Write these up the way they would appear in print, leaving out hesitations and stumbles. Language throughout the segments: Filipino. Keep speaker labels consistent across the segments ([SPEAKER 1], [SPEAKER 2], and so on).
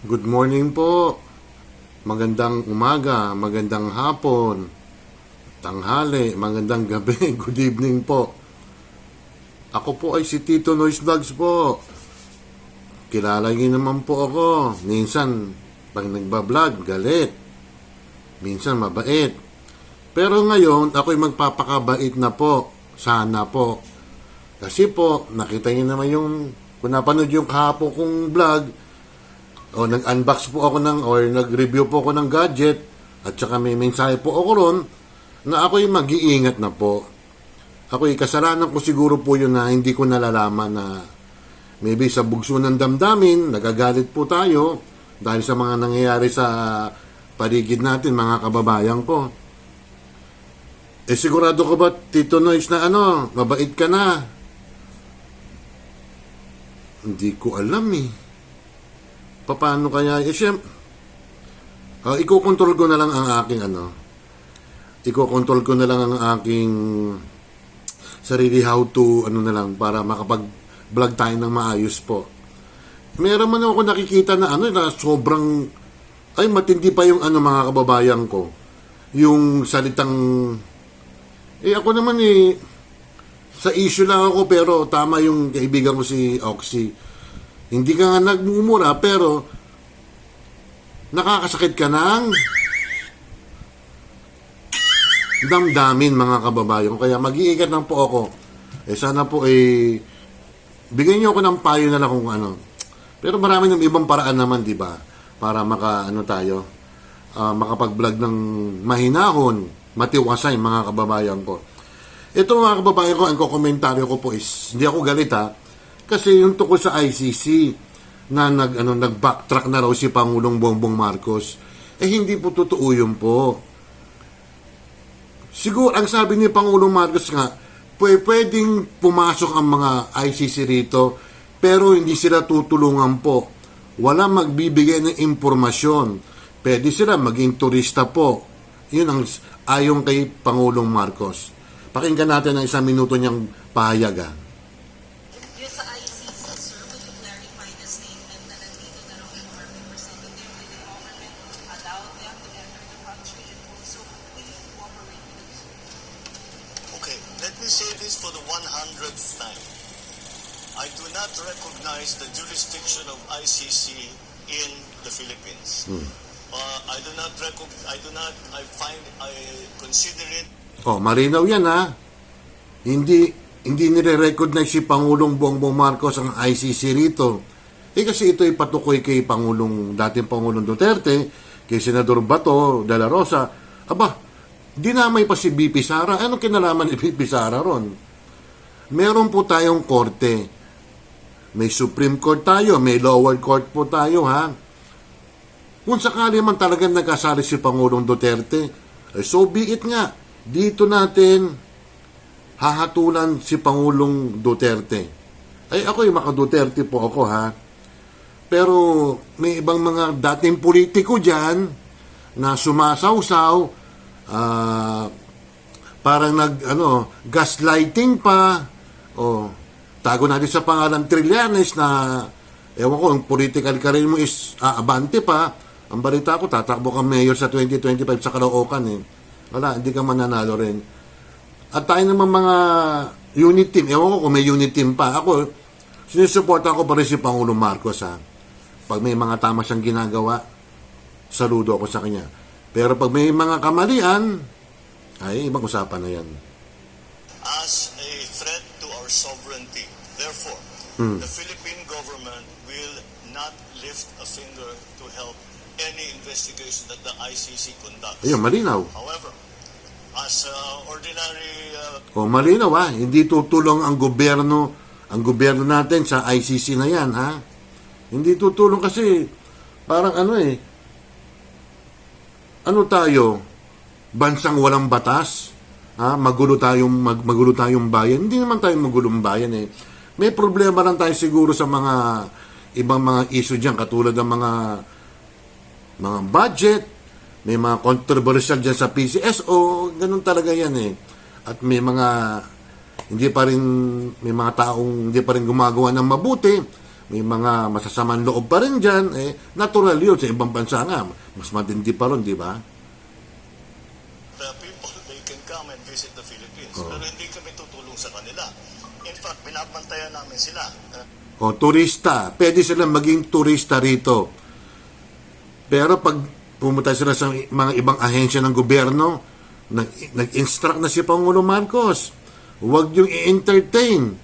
[SPEAKER 1] Good morning po. Magandang umaga, magandang hapon, tanghali, magandang gabi, good evening po. Ako po ay si Tito Noise Vlogs po. Kilala niyo naman po ako. Minsan, pag nagbablog, galit. Minsan, mabait. Pero ngayon, ako'y magpapakabait na po. Sana po. Kasi po, nakita niyo naman kung napanood yung kahapon kong vlog, o nag-unbox po ako or nag-review po ako ng gadget, at saka may mensahe po ako ron, na ako'y mag-iingat na po. Ako'y kasalanan ko siguro po yun na hindi ko nalalaman na maybe sa bugso ng damdamin, nagagalit po tayo dahil sa mga nangyayari sa paligid natin, mga kababayan ko. Sigurado ko ba, Tito Noise, na mabait ka na? Hindi ko alam Paano kaya? Iko-control ko na lang ang aking Iko-control ko na lang ang aking sarili how to na lang para makapag-vlog tayo ng maayos po. Meron man ako nakikita na na sobrang matindi pa yung mga kababayan ko. Yung salitang ako naman sa issue lang ako, pero tama yung kaibigan ko si Oxy. Hindi ka nga nagmumura, pero nakakasakit ka ng damdamin, mga kababayan. Kaya mag-iingat lang po ako. Sana po bigyan niyo ako ng payo na lang kung Pero marami ng ibang paraan naman, di ba? Para makapag-vlog ng mahinahon, matiwasay, mga kababayan ko. Ito, mga kababayan ko, ang komentaryo ko po is, hindi ako galit kasi yung tungkol sa ICC na nag-backtrack na raw si Pangulong Bongbong Marcos, hindi po totoo yun po. Siguro, ang sabi ni Pangulong Marcos nga, pwedeng pumasok ang mga ICC rito, pero hindi sila tutulungan po. Wala magbibigay ng impormasyon. Pwede sila maging turista po. Yun ang ayon kay Pangulong Marcos. Pakinggan natin ang 1 minuto niyang pahayag.
[SPEAKER 2] Let me say this for the 100th time. I do not recognize the jurisdiction of ICC in the Philippines. I consider it.
[SPEAKER 1] Malinaw yan Hindi nire-recognize si Pangulong Bongbong Marcos ang ICC rito. Kasi ito ay patukoy kay dating Pangulong Duterte, kay Senador Bato de la Rosa. Dinamay pa si BP Sara. Anong kinalaman ni BP Sara ron? Meron po tayong korte. May Supreme Court tayo, may lower court po tayo, Kung sakali man talagang nagkasali si Pangulong Duterte, so be it nga. Dito natin hahatulan si Pangulong Duterte. Ako'y maka-Duterte po ako, Pero may ibang mga dating politiko dyan na sumasawsaw, parang gaslighting pa, tago natin sa pangalan Trillanes na ewan ko, ang political career mo is abante pa. Ang balita ko, tatakbo ka mayor sa 2025 sa Caloocan Wala, hindi ka mananalo rin. At tayo naman mga unit team, ewan ko kung may unit team pa. Ako, sinusuportan ko pa rin si Pangulong Marcos Pag may mga tama siyang ginagawa, saludo ako sa kanya. Pero pag may mga kamalian, ibang usapan na yan.
[SPEAKER 2] As a threat to our sovereignty. Therefore, the Philippine government will not lift a finger to help any investigation that the ICC conducts.
[SPEAKER 1] Malinaw.
[SPEAKER 2] However, as ordinary...
[SPEAKER 1] malinaw hindi tutulong ang gobyerno natin sa ICC na yan, Hindi tutulong kasi parang tayo, bansang walang batas, magulo tayong bayan. Hindi naman tayo magulong bayan May problema lang tayo siguro sa mga ibang mga issue diyan, katulad ng mga budget, may mga controversial diyan sa PCSO, ganun talaga yan At may mga taong hindi pa rin gumagawa ng mabuti. may mga masasamang loob pa rin dyan, natural yun. Sa ibang bansa nga, mas matindi pa ron, di ba?
[SPEAKER 2] The people, they can come and visit the Philippines. Pero hindi kami tutulong sa kanila. In fact, pinapantayan namin sila.
[SPEAKER 1] O, turista. Pwede silang maging turista rito. Pero pag pumunta sila sa mga ibang ahensya ng gobyerno, nag-instruct na si Pangulo Marcos, huwag yung i-entertain.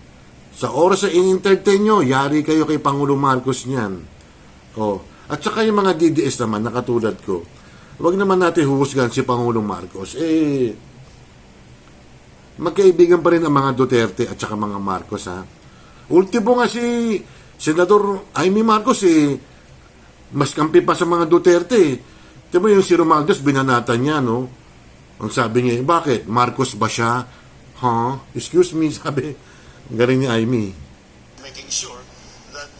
[SPEAKER 1] Sa oras na i-entertain nyo, yari kayo kay Pangulo Marcos niyan. O, at saka yung mga DDS naman, nakatulad ko, huwag naman natin huhusgan si Pangulo Marcos. Magkaibigan pa rin ang mga Duterte at saka mga Marcos, ha. Ultimo nga si Senador Amy Marcos, mas kampi pa sa mga Duterte. Diba yung si Romualdez, binanatan niya, no? Ang sabi niya, bakit? Marcos ba siya? Excuse me, sabi. Galing ni Amy.
[SPEAKER 2] Making sure that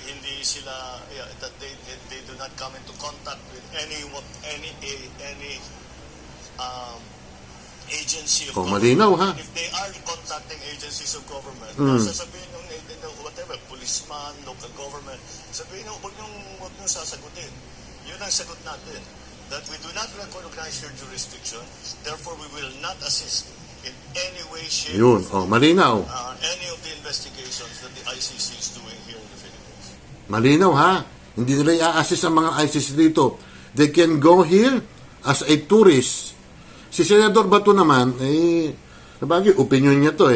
[SPEAKER 2] hindi sila, that they do not come into contact with any agency of government.
[SPEAKER 1] Malinaw, ha?
[SPEAKER 2] If they are contacting agencies of government, sasabihin nung whatever, policeman, local government, sabihin nung huwag nyung sasagutin. Yun ang sagot natin. That we do not recognize your jurisdiction, therefore we will not assist in any way, shape,
[SPEAKER 1] Yun, malinaw.
[SPEAKER 2] any of the investigations that the ICC is doing here in the Philippines.
[SPEAKER 1] Malinaw, ha? Hindi nila i-assist ang mga ISIS dito. They can go here as a tourist. Si Senador Bato naman, sabagay, opinion niya to,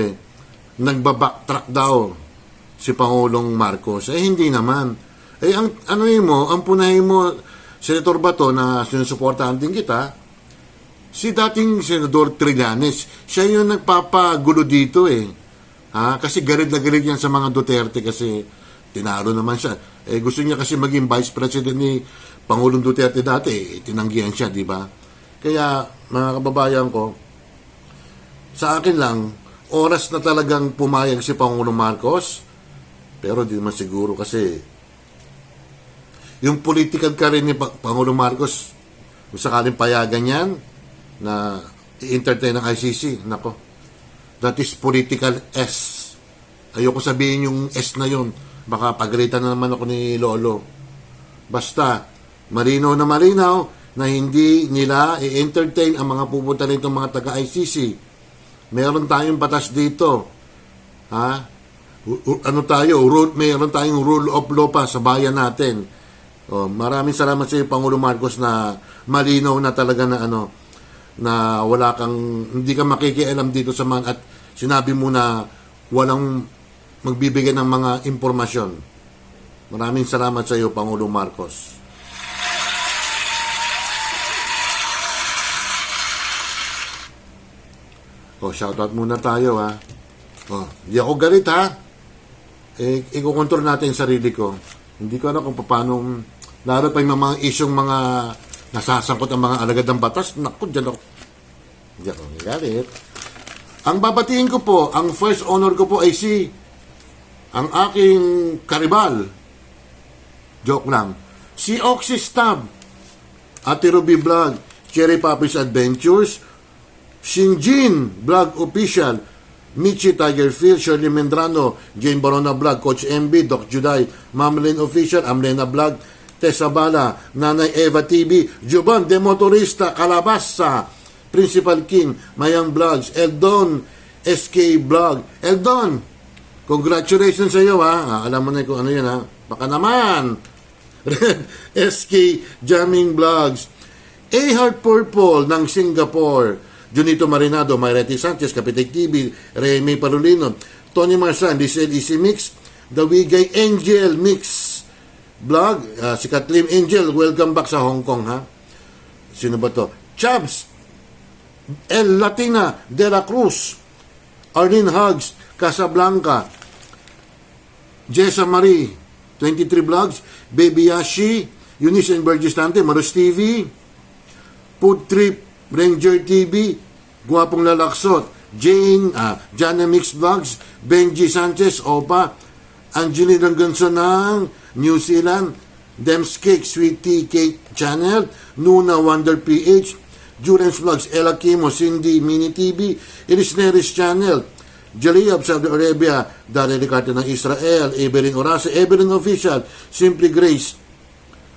[SPEAKER 1] nagbabacktrack daw si Pangulong Marcos. Hindi naman. Ang punahin mo, Senator Bato, na sinusuportahan din kita, si dating Senador Trillanes, siya yung nagpapagulo dito, Kasi galit na galit yan sa mga Duterte kasi tinalo naman siya. Gusto niya kasi maging Vice President ni Pangulong Duterte dati, tinanggihan siya, di ba? Kaya, mga kababayan ko, sa akin lang, oras na talagang pumayag si Pangulong Marcos, pero di naman siguro kasi yung political career ni Pangulong Marcos, kung sakaling payagan yan, na i-entertain ng ICC, nako, that is political S. Ayoko sabihin yung S na yun, baka pagalitan na naman ako ni Lolo. Basta, malinaw na hindi nila i-entertain ang mga pupunta nitong mga taga-ICC. Meron tayong batas dito. Meron tayong rule of law pa sa bayan natin. Maraming salamat sa iyo, Pangulo Marcos, na malinaw na talaga na hindi ka makikialam dito sa mga, at sinabi mo na walang magbibigay ng mga impormasyon. Maraming salamat sa iyo, Pangulo Marcos. Shoutout muna tayo, ha. Di ako galit, ha. Ikokontrol natin yung sarili ko. Hindi ko alam kung paano, lalo pa yung mga isyong mga nasasangkot ang mga alagad ng batas. Naku, dyan ako. Hindi ako galit. Ang babatiin ko po, ang first honor ko po ay ang aking karibal. Joke lang. Si Oxy Stab, Ate Ruby Vlog, Cherry Papi's Adventures, Shinjin Vlog Official, Michi Tigerfield, Shirley Mendrano, Jane Barona Vlog, Coach MB, Doc Juday, Mamlin Official, Amlena Vlog, Tessa Bala, Nanay Eva TV, Juban De Motorista, Calabasa, Principal King, Mayang Vlogs, Eldon, SK Vlog. Eldon, congratulations sa iyo, ha. Alam mo na kung ano yan, ha. Baka naman. Red SK Jamming Vlogs, A Heart Purple ng Singapore, Junito Marinado, Mayreti Sanchez, Kapitek TV, Remy Palulino, Tony Marsan, Lisel Easy Mix, The Wigay Angel Mix Vlog, si Kathleen Angel, welcome back sa Hong Kong, ha. Sino ba to? Chabs, El Latina, De La Cruz, Arlene Hugs, Casablanca, Jessa Marie, 23 Vlogs, Baby Yashi, Eunice and Burgess Tante, Maros TV, Food Trip, Ranger TV, Guwapong Lalaksot, Jane, Jana Mix Vlogs, Benji Sanchez, Opa, Angeline Ranganso ng New Zealand, Dems Cake, Sweet Tea Cake Channel, Nuna Wonder PH, Jurens Vlogs, Ella Kimo, Cindy Mini TV, Iris Neris Channel, Jaliyab, Saudi Arabia, Daryl Ricarte ng Israel, Evelyn Orase, Evelyn Official, Simply Grace,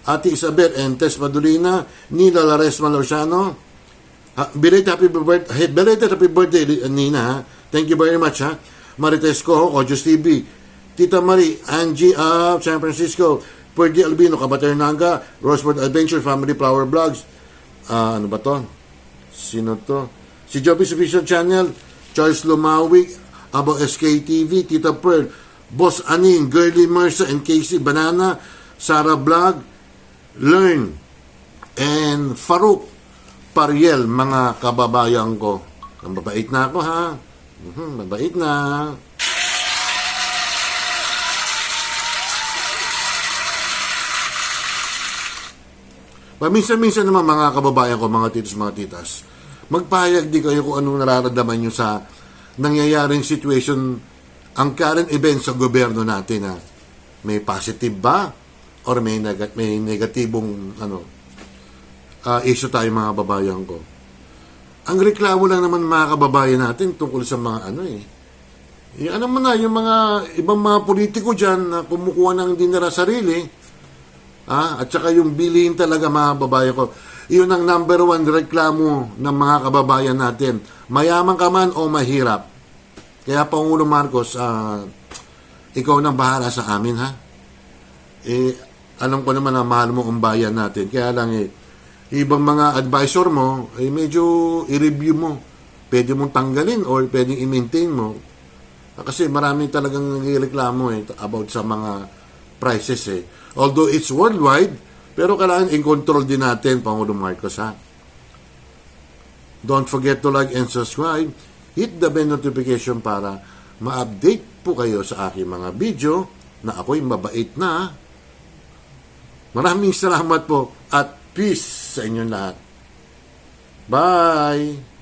[SPEAKER 1] Ate Isabel, and Tess Madulina, Nila Laresma Lorciano. Belated happy birthday, Nina. Ha? Thank you very much. Ha? Marites Coho, Ojos TV, Tita Marie, Angie of San Francisco, Pwede Albino, Kabater Naga, Rosebud Adventure, Family Flower Vlogs. Ano ba to? Sino to? Si Joby's Official Channel, Charles Lumawi, Abo SKTV, Tita Pearl, Boss Anin, Girly Mercer, and Casey Banana, Sarah Vlog, Learn, and Farouk Pariel, mga kababayan ko. Ang mabait na ako, ha? Mabait na. Paminsan-minsan naman mga kababayan ko, mga titos, mga titas, magpahayag di kayo kung anong nararamdaman nyo sa nangyayaring situation, ang current events sa gobyerno natin. Ha? May positive ba? Or may negatibong issue tayo mga kababayan ko? Ang reklamo lang naman mga kababayan natin tungkol sa mga yung mga ibang mga politiko dyan na kumukuha ng hindi nila sarili, at saka yung bilihin talaga mga kababayan ko. Iyon ang number one reklamo ng mga kababayan natin. Mayaman ka man o mahirap. Kaya Pangulo Marcos, ikaw nang bahala sa amin, ha? Alam ko naman na mahal mo ang bayan natin. Kaya lang ibang mga advisor mo, medyo i-review mo. Pwede mong tanggalin or pwedeng i-maintain mo. Kasi marami talagang reklamo about sa mga prices. Although it's worldwide, pero kailangan in-control din natin, Pangulo Marcos, ha? Don't forget to like and subscribe. Hit the bell notification para ma-update po kayo sa aking mga video na ako'y mabait na. Maraming salamat po at peace sa inyong lahat. Bye!